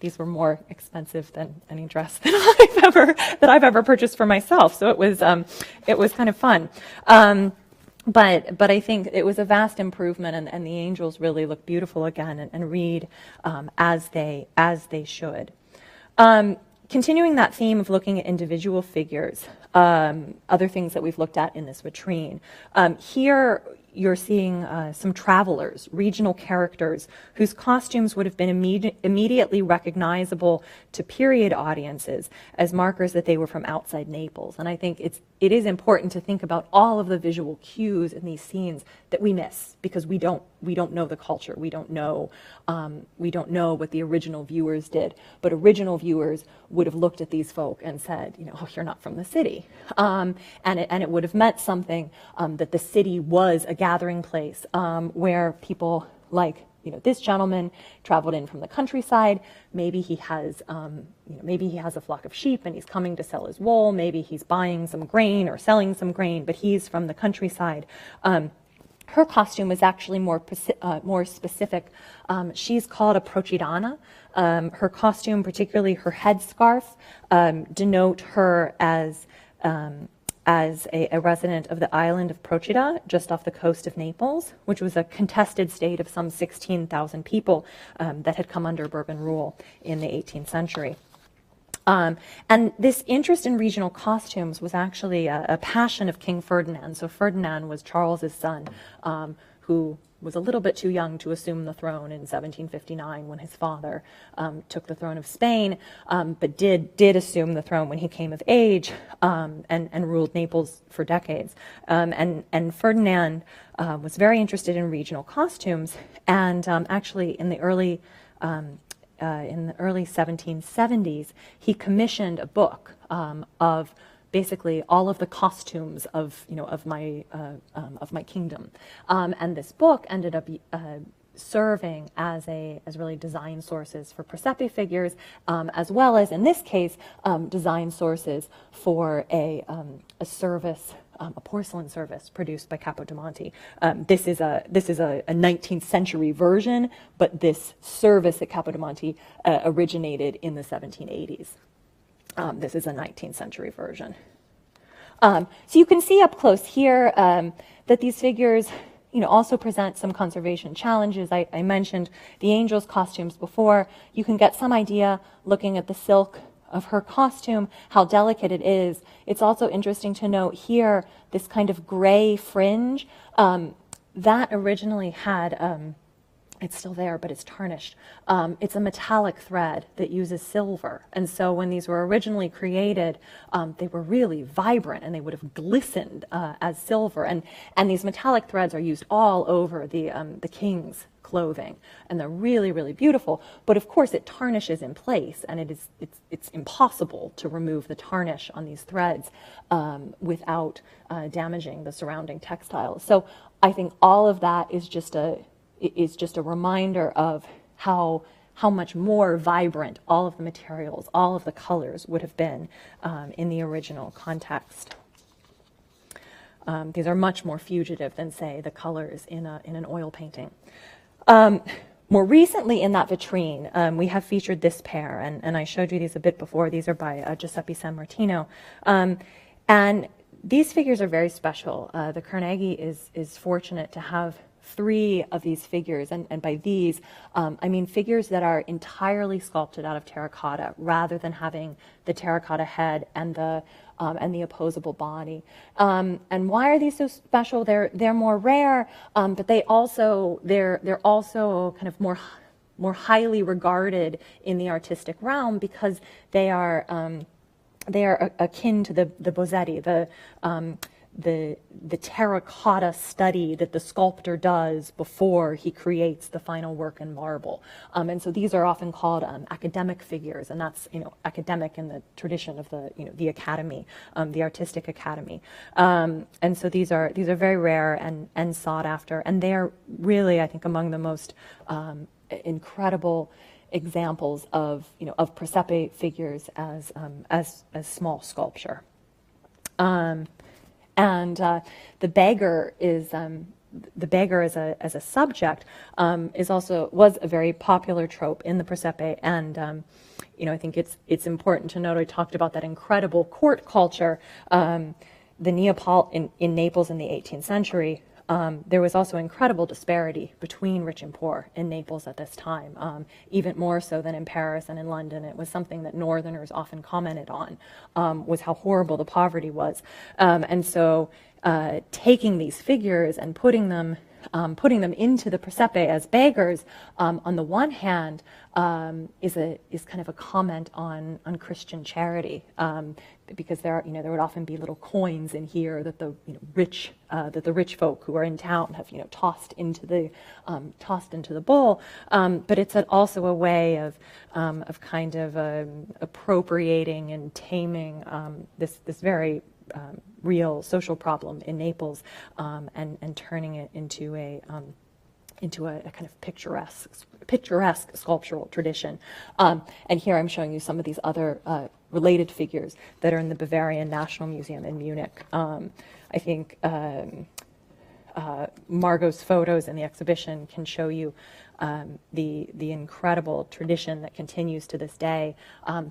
These were more expensive than any dress that I've ever purchased for myself. So it was kind of fun. But I think it was a vast improvement, and the angels really look beautiful again and read as they should. Continuing that theme of looking at individual figures, other things that we've looked at in this vitrine. Here you're seeing some travelers, regional characters, whose costumes would have been immediately recognizable to period audiences as markers that they were from outside Naples. And I think it is important to think about all of the visual cues in these scenes that we miss because we don't know the culture. We don't know what the original viewers did. But original viewers would have looked at these folk and said, oh, you're not from the city. And it would have meant something that the city was a gathering place where people like this gentleman traveled in from the countryside. Maybe he has a flock of sheep and he's coming to sell his wool. Maybe he's buying some grain or selling some grain, but he's from the countryside. Her costume was actually more specific. She's called a procedana. Her costume, particularly her headscarf, denote her as a resident of the island of Procida, just off the coast of Naples, which was a contested state of some 16,000 people that had come under Bourbon rule in the 18th century. And this interest in regional costumes was actually a passion of King Ferdinand. So Ferdinand was Charles's son, who was a little bit too young to assume the throne in 1759 when his father took the throne of Spain, but did assume the throne when he came of age and ruled Naples for decades. And Ferdinand was very interested in regional costumes, and actually in the early 1770s, he commissioned a book of basically all of the costumes of my kingdom, and this book ended up serving as really design sources for Presepe figures, as well as in this case design sources for a service. A porcelain service produced by Capodimonte. This is a 19th century version, but this service at Capodimonte originated in the 1780s. This is a 19th century version. So you can see up close here that these figures also present some conservation challenges. I mentioned the angels' costumes before. You can get some idea looking at the silk of her costume, how delicate it is. It's also interesting to note here this kind of gray fringe that originally had, it's still there, but it's tarnished. It's a metallic thread that uses silver. And so when these were originally created, they were really vibrant and they would have glistened as silver. And these metallic threads are used all over the king's clothing, and they're really, really beautiful. But of course, it tarnishes in place, and it's impossible to remove the tarnish on these threads without damaging the surrounding textiles. So I think all of that is just a reminder of how much more vibrant all of the materials, all of the colors would have been in the original context. These are much more fugitive than, say, the colors in an oil painting. More recently in that vitrine, we have featured this pair, and I showed you these a bit before. These are by Giuseppe Sammartino. And these figures are very special. The Carnegie is fortunate to have 3 of these figures, and by these, I mean figures that are entirely sculpted out of terracotta, rather than having the terracotta head and the opposable body. And why are these so special? They're more rare, but they're also kind of more highly regarded in the artistic realm, because they are akin to the bozzetti, the terracotta study that the sculptor does before he creates the final work in marble. And so these are often called academic figures, and that's, academic in the tradition of the academy, the artistic academy. And so these are very rare and sought after, and they are really, I think, among the most incredible examples of Presepe figures as small sculpture. And the beggar is as a subject was a very popular trope in the Presepe, and I think it's important to note, I talked about that incredible court culture, the Neapolitan in Naples in the 18th century. There was also incredible disparity between rich and poor in Naples at this time, even more so than in Paris and in London. It was something that Northerners often commented on, was how horrible the poverty was. And so taking these figures and putting them into the Presepe as beggars, on the one hand, is kind of a comment on Christian charity, because there would often be little coins in here that the rich folk who are in town have tossed into the bowl, but it's also a way of kind of appropriating and taming this very real social problem in Naples, and turning it into a kind of picturesque sculptural tradition. And here I'm showing you some of these other related figures that are in the Bavarian National Museum in Munich. I think Margot's photos in the exhibition can show you the incredible tradition that continues to this day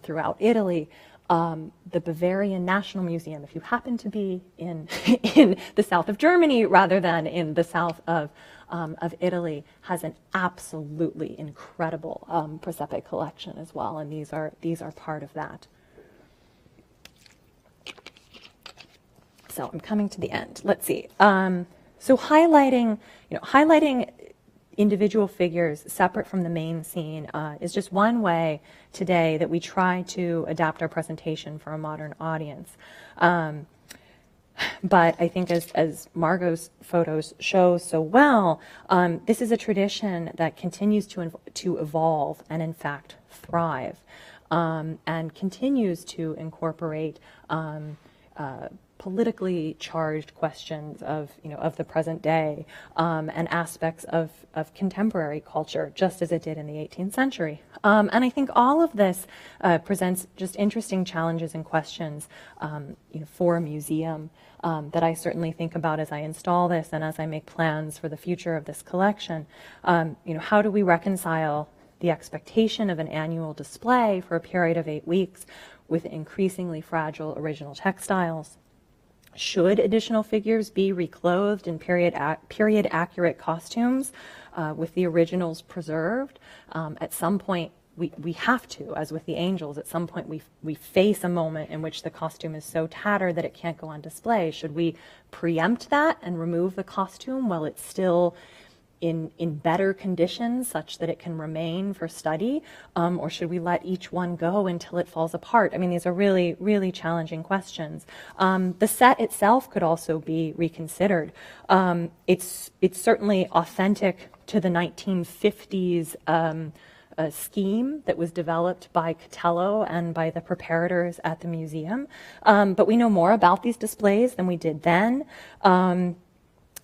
throughout Italy. The Bavarian National Museum, if you happen to be in the south of Germany rather than in the south of Italy, has an absolutely incredible Presepe collection as well, and these are part of that. So I'm coming to the end. Let's see. So highlighting individual figures separate from the main scene is just one way today that we try to adapt our presentation for a modern audience. But I think as Margot's photos show so well, this is a tradition that continues to evolve and in fact thrive, and continues to incorporate politically charged questions of the present day, and aspects of contemporary culture, just as it did in the 18th century. And I think all of this presents just interesting challenges and questions for a museum, that I certainly think about as I install this and as I make plans for the future of this collection. How do we reconcile the expectation of an annual display for a period of 8 weeks with increasingly fragile original textiles? Should additional figures be reclothed in period-accurate costumes with the originals preserved? At some point, we have to, as with the angels, at some point we face a moment in which the costume is so tattered that it can't go on display. Should we preempt that and remove the costume while it's still in better conditions such that it can remain for study, or should we let each one go until it falls apart? I mean, these are really, really challenging questions. The set itself could also be reconsidered. It's certainly authentic to the 1950s scheme that was developed by Catello and by the preparators at the museum, but we know more about these displays than we did then.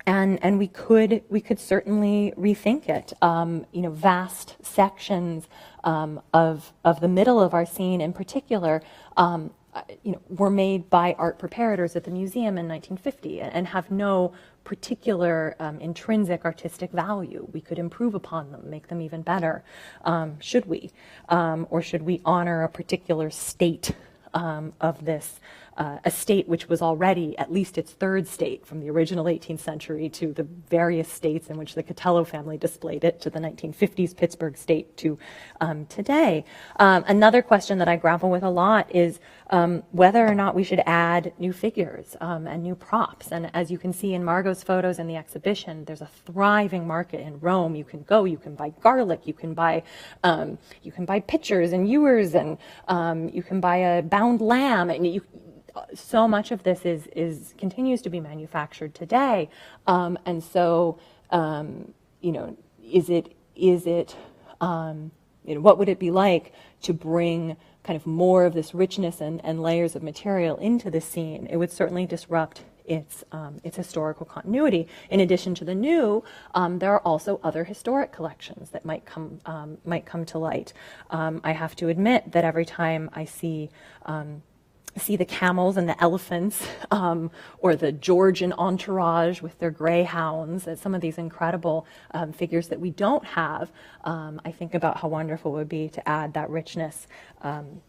And we could certainly rethink it. Vast sections of the middle of our scene, in particular, were made by art preparators at the museum in 1950 and have no particular intrinsic artistic value. We could improve upon them, make them even better. Should we, or should we honor a particular state of this a state which was already at least its third state from the original 18th century to the various states in which the Catello family displayed it, to the 1950s Pittsburgh state, to today. Another question that I grapple with a lot is whether or not we should add new figures and new props. And as you can see in Margot's photos in the exhibition, there's a thriving market in Rome. You can go, you can buy garlic, you can buy pitchers and ewers, and you can buy a bound lamb, and so much of this continues to be manufactured today, and so is it what would it be like to bring kind of more of this richness and layers of material into the scene? It would certainly disrupt its historical continuity. In addition to the new, there are also other historic collections that might come to light. I have to admit that every time I see the camels and the elephants, or the Georgian entourage with their greyhounds, some of these incredible figures that we don't have, I think about how wonderful it would be to add that richness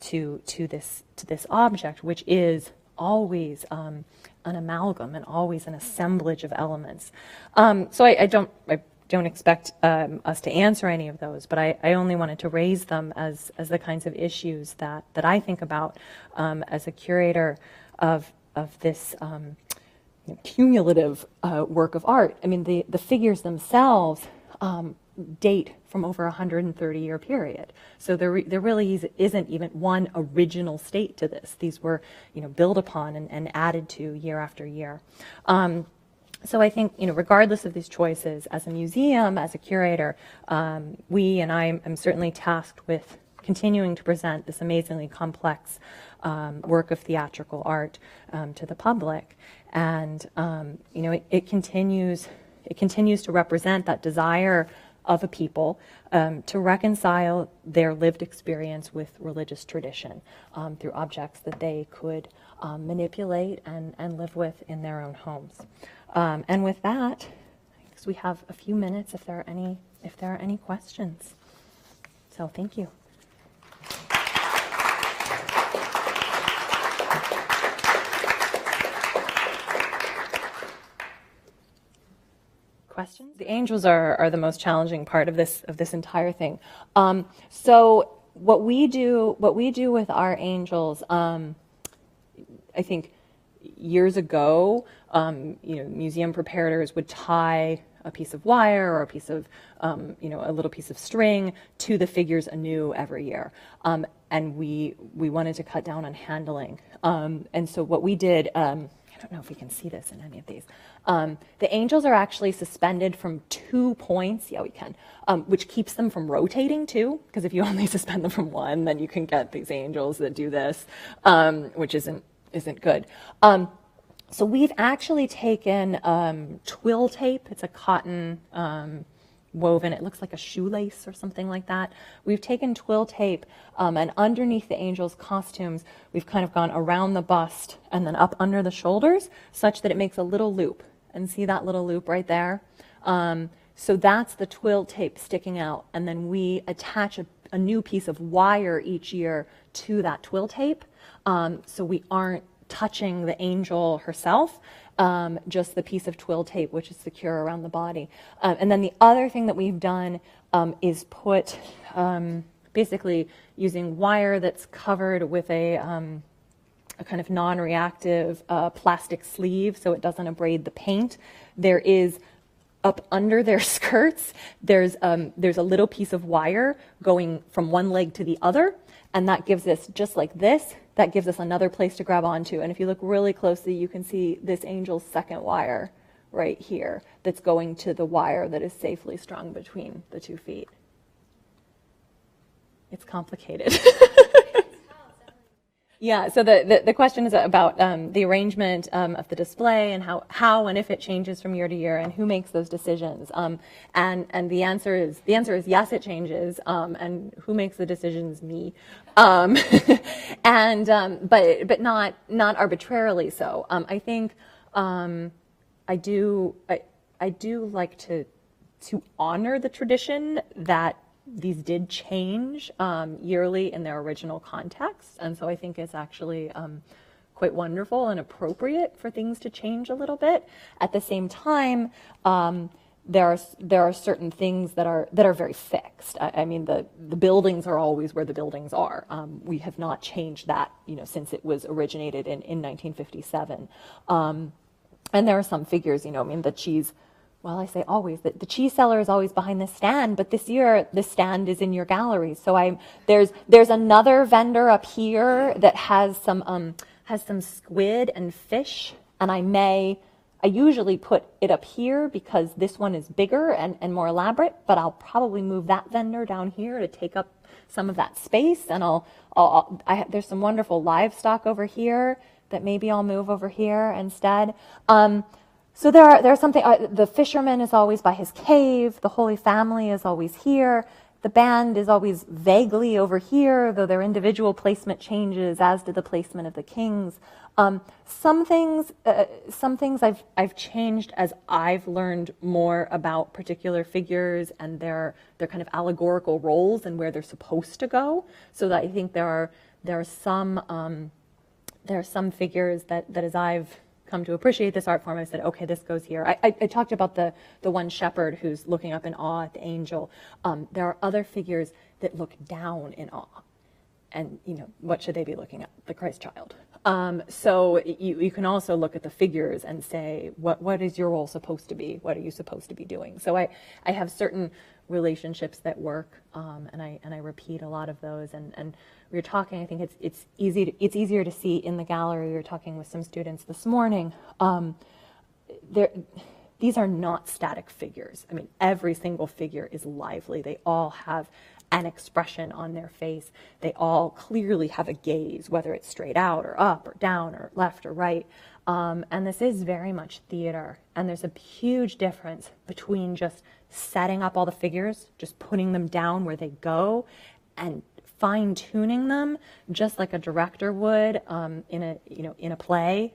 to this object, which is always an amalgam and always an assemblage of elements. So I don't expect us to answer any of those, but I only wanted to raise them as the kinds of issues that I think about as a curator of this cumulative work of art. I mean, the figures themselves date from over a 130-year period. So there really isn't even one original state to this. These were, built upon and added to year after year. So I think, regardless of these choices, as a museum, as a curator, we and I am certainly tasked with continuing to present this amazingly complex work of theatrical art to the public, and it continues to represent that desire of a people to reconcile their lived experience with religious tradition through objects that they could manipulate and live with in their own homes. And with that, because we have a few minutes, if there are any questions. So thank you. Questions? The angels are the most challenging part of this entire thing. So what we do with our angels, I think years ago, museum preparators would tie a piece of wire or a piece of, a little piece of string to the figures anew every year. And we wanted to cut down on handling. And so what we did, I don't know if we can see this in any of these. The angels are actually suspended from 2 points. Yeah, we can. Which keeps them from rotating too, because if you only suspend them from one, then you can get these angels that do this, which isn't good. So we've actually taken twill tape. It's a cotton woven. It looks like a shoelace or something like that. We've taken twill tape, and underneath the angels' costumes, we've kind of gone around the bust and then up under the shoulders, such that it makes a little loop. And see that little loop right there? So that's the twill tape sticking out, and then we attach a new piece of wire each year to that twill tape, so we aren't touching the angel herself, just the piece of twill tape, which is secure around the body. And then the other thing that we've done is put, basically using wire that's covered with a kind of non-reactive plastic sleeve so it doesn't abrade the paint. There is, up under their skirts, there's a little piece of wire going from one leg to the other, and that gives us, just like this, that gives us another place to grab onto. And if you look really closely, you can see this angel's second wire right here that's going to the wire that is safely strung between the 2 feet. It's complicated. Yeah, so the question is about the arrangement of the display and how and if it changes from year to year and who makes those decisions. And the answer is yes, it changes. And who makes the decisions? Me. But not arbitrarily so. I think I do like to honor the tradition that these did change yearly in their original context, and so I think it's actually quite wonderful and appropriate for things to change a little bit. At the same time, there are certain things that are very fixed. I mean, the buildings are always where the buildings are. We have not changed that, since it was originated in 1957. And there are some figures, I mean, the cheese. Well, I say always, that the cheese cellar is always behind the stand, but this year the stand is in your gallery. So there's another vendor up here that has some squid and fish, and I usually put it up here because this one is bigger and more elaborate, but I'll probably move that vendor down here to take up some of that space, and there's some wonderful livestock over here that maybe I'll move over here instead. So there's something, the fisherman is always by his cave, the Holy Family is always here, the band is always vaguely over here, though their individual placement changes, as did the placement of the kings. Some things I've changed as I've learned more about particular figures and their kind of allegorical roles and where they're supposed to go. So that I think there are some figures that as I've come to appreciate this art form, I said, okay, this goes here. I talked about the one shepherd who's looking up in awe at the angel. There are other figures that look down in awe. And, what should they be looking at? The Christ child. So you can also look at the figures and say, what is your role supposed to be? What are you supposed to be doing? So I have certain relationships that work, and I repeat a lot of those. And we were talking, I think it's easier to see in the gallery. We were talking with some students this morning. These are not static figures. I mean, every single figure is lively. They all have an expression on their face. They all clearly have a gaze, whether it's straight out or up or down or left or right. And this is very much theater. And there's a huge difference between just setting up all the figures, just putting them down where they go, and fine-tuning them just like a director would in a play.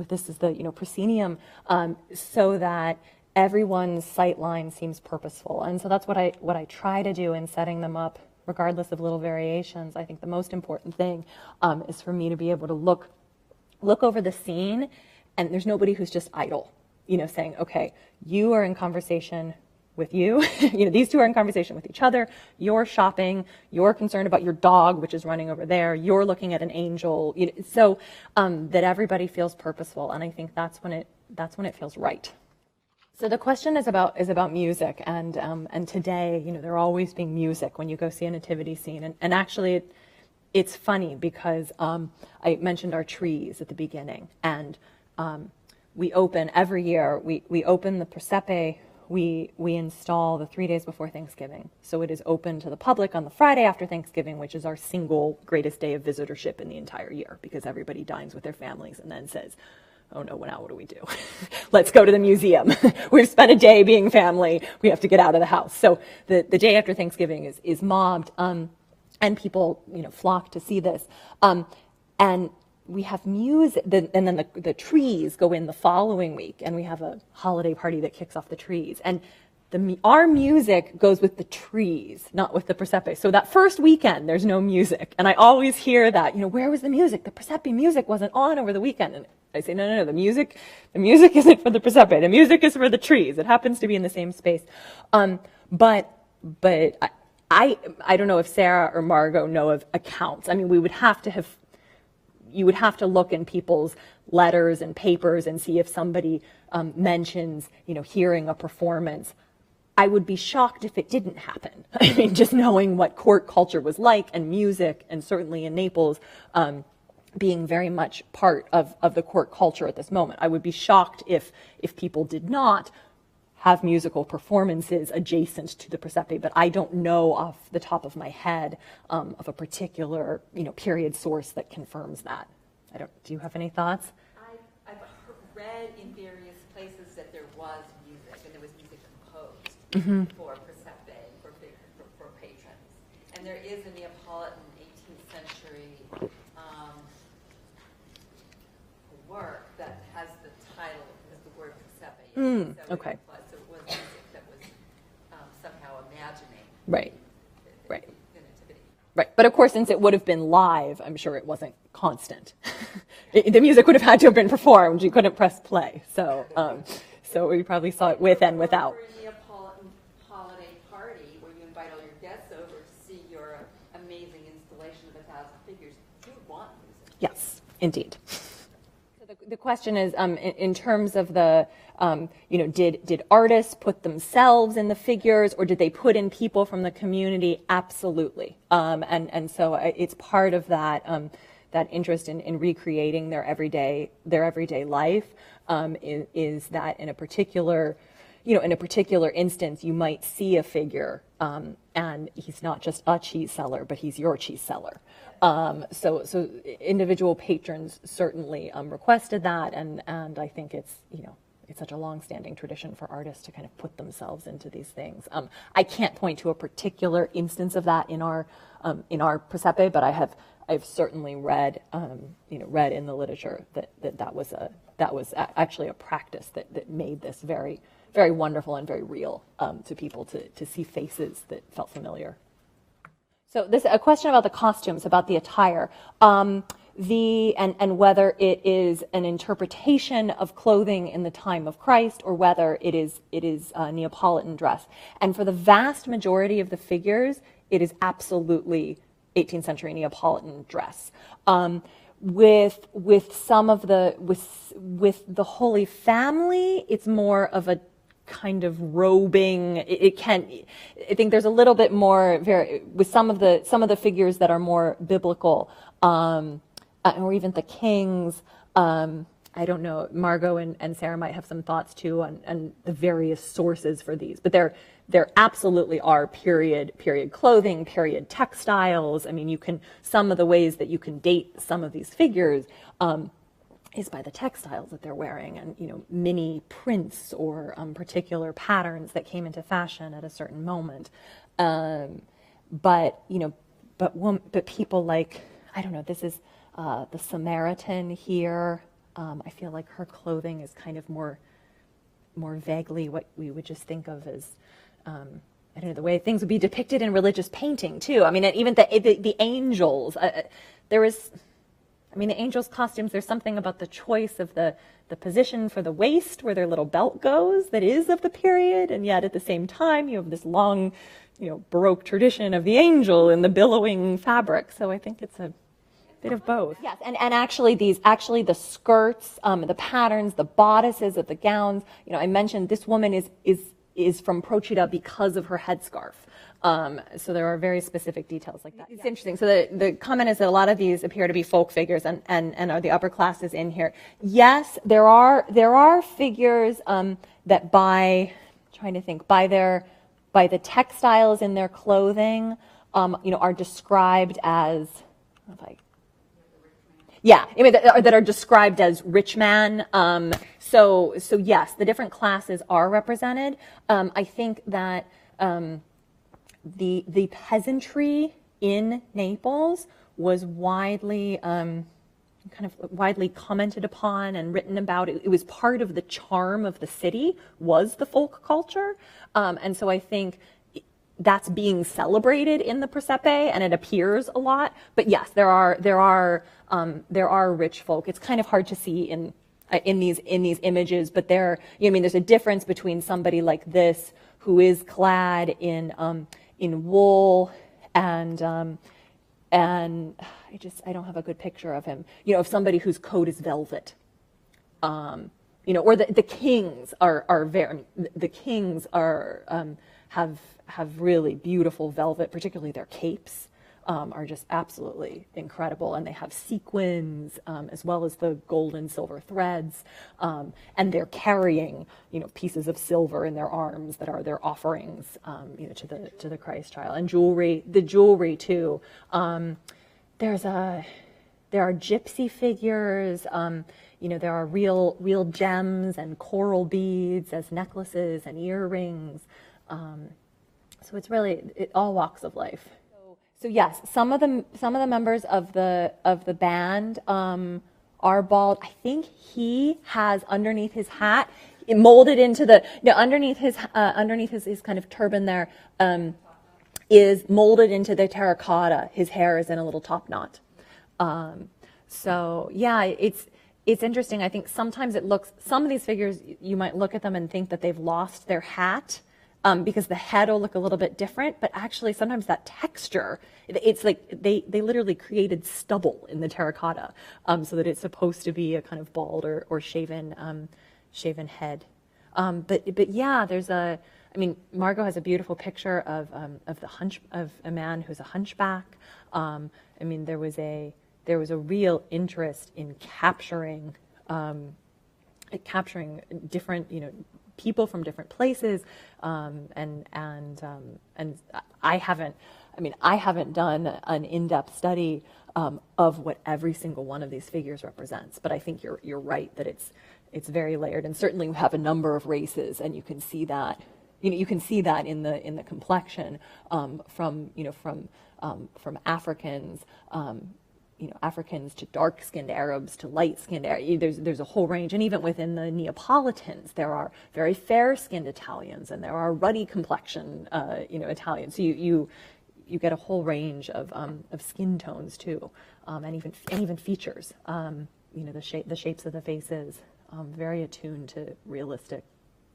This is the proscenium, so that everyone's sight line seems purposeful. And so that's what I try to do in setting them up, regardless of little variations. I think the most important thing is for me to be able to look over the scene, and there's nobody who's just idle, saying, okay, you are in conversation with you, these two are in conversation with each other, you're shopping, you're concerned about your dog, which is running over there, you're looking at an angel, so that everybody feels purposeful. And I think that's when it feels right. So the question is about music, and today, there always being music when you go see a nativity scene, and actually it's funny because I mentioned our trees at the beginning, and we open every year. We open the Presepe. We install the 3 days before Thanksgiving, so it is open to the public on the Friday after Thanksgiving, which is our single greatest day of visitorship in the entire year, because everybody dines with their families and then says, oh no, now what do we do? Let's go to the museum. We've spent a day being family. We have to get out of the house. So the day after Thanksgiving is mobbed, and people flock to see this. And we have music, and then the trees go in the following week, and we have a holiday party that kicks off the trees. And our music goes with the trees, not with the Presepe. So that first weekend, there's no music. And I always hear that, where was the music? The Presepe music wasn't on over the weekend. And I say, no, the music isn't for the Presepe. The music is for the trees. It happens to be in the same space. But I don't know if Sarah or Margot know of accounts. I mean, you would have to look in people's letters and papers and see if somebody mentions, hearing a performance. I would be shocked if it didn't happen. I mean, just knowing what court culture was like, and music, and certainly in Naples, being very much part of the court culture at this moment. I would be shocked if people did not have musical performances adjacent to the Presepe, but I don't know off the top of my head of a particular period source that confirms that. Do you have any thoughts? I've read in various places that there was music, and there was music composed for Presepe, for patrons. And there is a Neapolitan 18th century work that has the title, has the word Presepe. So okay. So it was music that was somehow imagining Right. the nativity. Right, but of course, since it would have been live, I'm sure it wasn't constant. The music would have had to have been performed. You couldn't press play, so we probably saw it with and without. For a Neapolitan holiday party where you invite all your guests over to see your amazing installation of 1,000 figures, you would want music. Yes, indeed. So the question is, in terms of the, did artists put themselves in the figures, or did they put in people from the community? Absolutely. And so it's part of that that interest in recreating their everyday life is that in a particular instance, you might see a figure, and he's not just a cheese seller, but he's your cheese seller. So individual patrons certainly requested that, and I think it's such a long-standing tradition for artists to kind of put themselves into these things. I can't point to a particular instance of that in our Presepe, but I've certainly read in the literature that was actually a practice that made this very, very wonderful and very real to people to see faces that felt familiar. So a question about the costumes, about the attire, and whether it is an interpretation of clothing in the time of Christ or whether it is Neapolitan dress. And for the vast majority of the figures, it is absolutely 18th century Neapolitan dress. With some of with the Holy Family, it's more of a kind of robing. I think there's a little bit more with some of the figures that are more biblical, or even the kings. I don't know. Margot and Sarah might have some thoughts too on the various sources for these, but there absolutely are period clothing, period textiles. I mean, some of the ways that you can date some of these figures is by the textiles that they're wearing, and mini prints or particular patterns that came into fashion at a certain moment. But people like, I don't know, this is the Samaritan here. I feel like her clothing is kind of more vaguely what we would just think of as, I don't know, the way things would be depicted in religious painting too. I mean, even the angels, the angels' costumes, there's something about the choice of the position for the waist where their little belt goes that is of the period, and yet at the same time you have this long, Baroque tradition of the angel in the billowing fabric. So I think it's a bit of both. Yes, and actually the skirts, the patterns, the bodices of the gowns. I mentioned this woman is from Procida because of her headscarf. So there are very specific details like that. It's interesting. So the comment is that a lot of these appear to be folk figures, and are the upper classes in here. Yes, there are figures that by the textiles in their clothing, are described as, that are described as rich man. So yes, the different classes are represented. I think that the peasantry in Naples was widely commented upon and written about. It was part of the charm of the city, was the folk culture, and so I think that's being celebrated in the Presepe, and it appears a lot. But yes, there are rich folk. It's kind of hard to see in these images, but there's a difference between somebody like this who is clad in wool and I don't have a good picture of him. Of somebody whose coat is velvet. Or the kings have really beautiful velvet, particularly their capes. Are just absolutely incredible, and they have sequins as well as the gold and silver threads, and they're carrying pieces of silver in their arms that are their offerings to the Christ child, and the jewelry too. There are gypsy figures. There are real gems and coral beads as necklaces and earrings. So it's really all walks of life. So yes, some of the members of the band are bald. I think he has underneath his hat, molded into underneath his kind of turban there. is molded into the terracotta. His hair is in a little top knot. So yeah, it's interesting. I think sometimes some of these figures, you might look at them and think that they've lost their hat, because the head will look a little bit different, but actually sometimes that texture, it's like they literally created stubble in the terracotta, so that it's supposed to be a kind of bald or shaven head. But yeah, Margot has a beautiful picture of a man who's a hunchback. There was a real interest in capturing different, people from different places, and I haven't done an in-depth study of what every single one of these figures represents, but I think you're right that it's very layered, and certainly we have a number of races, and you can see that. You can see that in the complexion, from Africans. Africans to dark-skinned Arabs to light-skinned Arabs. There's a whole range, and even within the Neapolitans, there are very fair-skinned Italians, and there are ruddy complexion, Italians. So you get a whole range of skin tones too, and even features. The shapes of the faces, very attuned to realistic,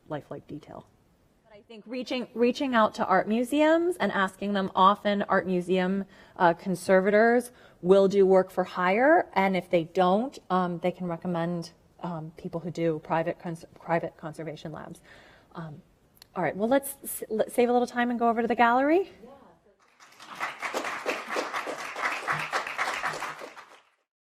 lifelike detail. I think reaching out to art museums and asking them, often art museum conservators will do work for hire, and if they don't, they can recommend people who do private conservation labs. All right, well, let's save a little time and go over to the gallery. Yeah.